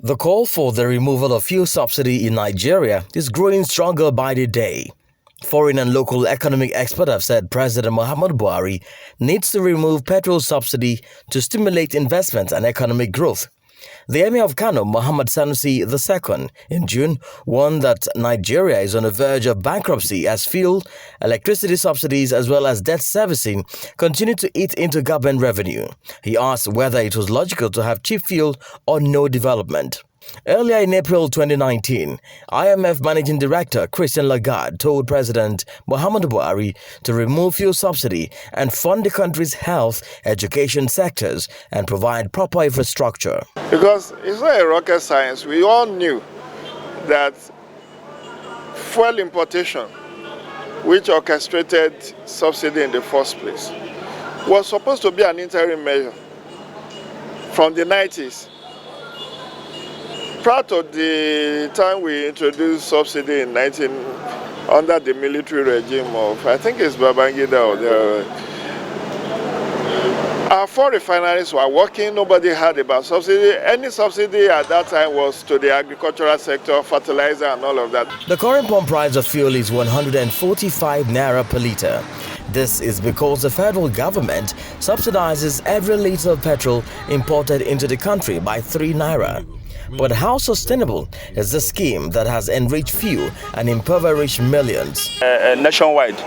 The call for the removal of fuel subsidy in Nigeria is growing stronger by the day. Foreign and local economic experts have said President Muhammadu Buhari needs to remove petrol subsidy to stimulate investment and economic growth. The Emir of Kano, Muhammad Sanusi II, in June, warned that Nigeria is on the verge of bankruptcy as fuel, electricity subsidies as well as debt servicing continue to eat into government revenue. He asked whether it was logical to have cheap fuel or no development. Earlier in April 2019, IMF Managing Director Christian Lagarde told President Muhammadu Buhari to remove fuel subsidy and fund the country's health, education sectors and provide proper infrastructure. Because it's not a rocket science. We all knew that fuel importation, which orchestrated subsidy in the first place, was supposed to be an interim measure from the 90s. Prior to the time we introduced subsidy in under the military regime of, I think it's Babangida or our 4 refineries were working, nobody heard about subsidy. Any subsidy at that time was to the agricultural sector, fertilizer and all of that. The current pump price of fuel is 145 naira per litre. This is because the federal government subsidizes every litre of petrol imported into the country by 3 naira. But how sustainable is the scheme that has enriched few and impoverished millions? Nationwide,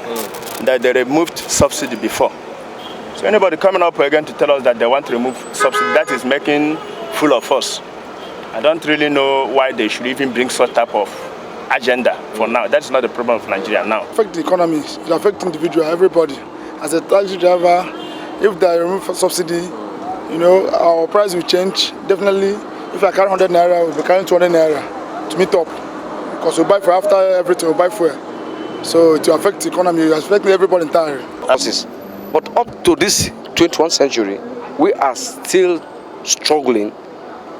that they removed subsidy before. So anybody coming up again to tell us that they want to remove subsidy, that is making fool of us. I don't really know why they should even bring such type of agenda for now. That's not the problem of Nigeria now. It affects the economy, it affects individual, everybody. As a taxi driver, if they remove subsidy, our price will change. Definitely, if I carry 100 naira, we'll be carrying 200 naira to meet up. Because we buy for after everything, we buy fuel. So it will affect the economy, it will affect everybody entirely. But up to this 21st century, we are still struggling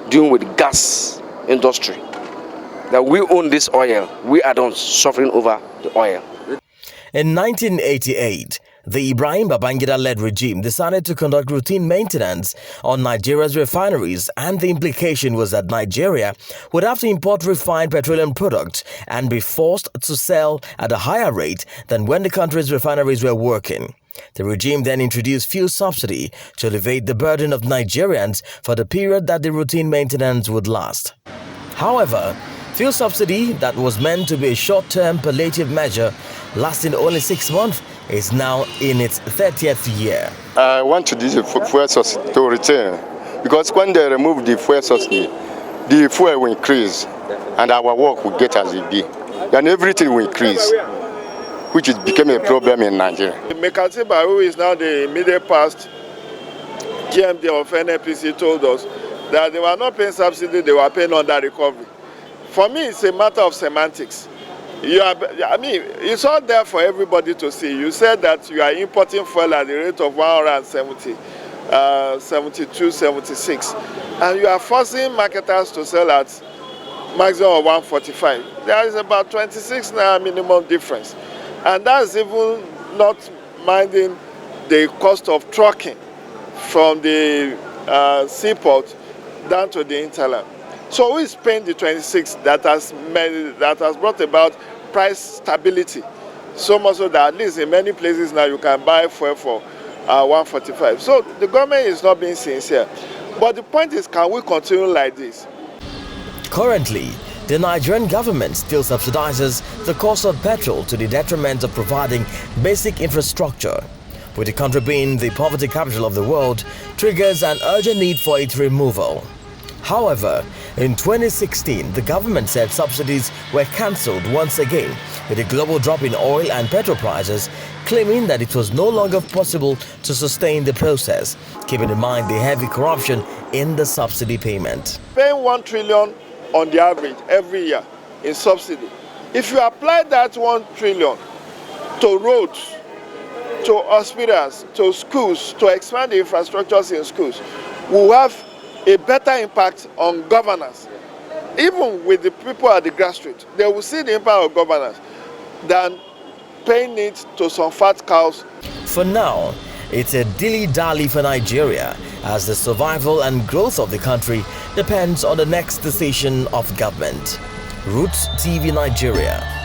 dealing with gas industry. That we own this oil, we are not suffering over the oil. In 1988, the Ibrahim Babangida-led regime decided to conduct routine maintenance on Nigeria's refineries, and the implication was that Nigeria would have to import refined petroleum products and be forced to sell at a higher rate than when the country's refineries were working. The regime then introduced fuel subsidy to alleviate the burden of Nigerians for the period that the routine maintenance would last. However, fuel subsidy that was meant to be a short-term palliative measure lasting only 6 months is now in its 30th year. I want to use fuel subsidy to return, because when they remove the fuel subsidy, the fuel will increase and our work will get as it be. Then everything will increase, which is became a problem in Nigeria. Mekatiba, who is now the immediate past GMD of NNPC, told us that they were not paying subsidy, they were paying under recovery. For me, it's a matter of semantics. It's all there for everybody to see. You said that you are importing fuel at the rate of 170, 72, 76, and you are forcing marketers to sell at maximum of 145. There is about 26 naira minimum difference, and that's even not minding the cost of trucking from the seaport down to the hinterland. So who is paying the 26 that has brought about price stability? So much so that at least in many places now you can buy fuel for 145. So the government is not being sincere. But the point is, can we continue like this? Currently, the Nigerian government still subsidizes the cost of petrol to the detriment of providing basic infrastructure. With the country being the poverty capital of the world, triggers an urgent need for its removal. However, in 2016, the government said subsidies were cancelled once again with a global drop in oil and petrol prices, claiming that it was no longer possible to sustain the process, keeping in mind the heavy corruption in the subsidy payment. Paying 1 trillion on the average every year in subsidy. If you apply that 1 trillion to roads, to hospitals, to schools, to expand the infrastructures in schools, we will have a better impact on governance. Even with the people at the grassroots, they will see the impact of governance than paying it to some fat cows. For now, it's a dilly-dally for Nigeria as the survival and growth of the country depends on the next decision of government. Rootstv Nigeria.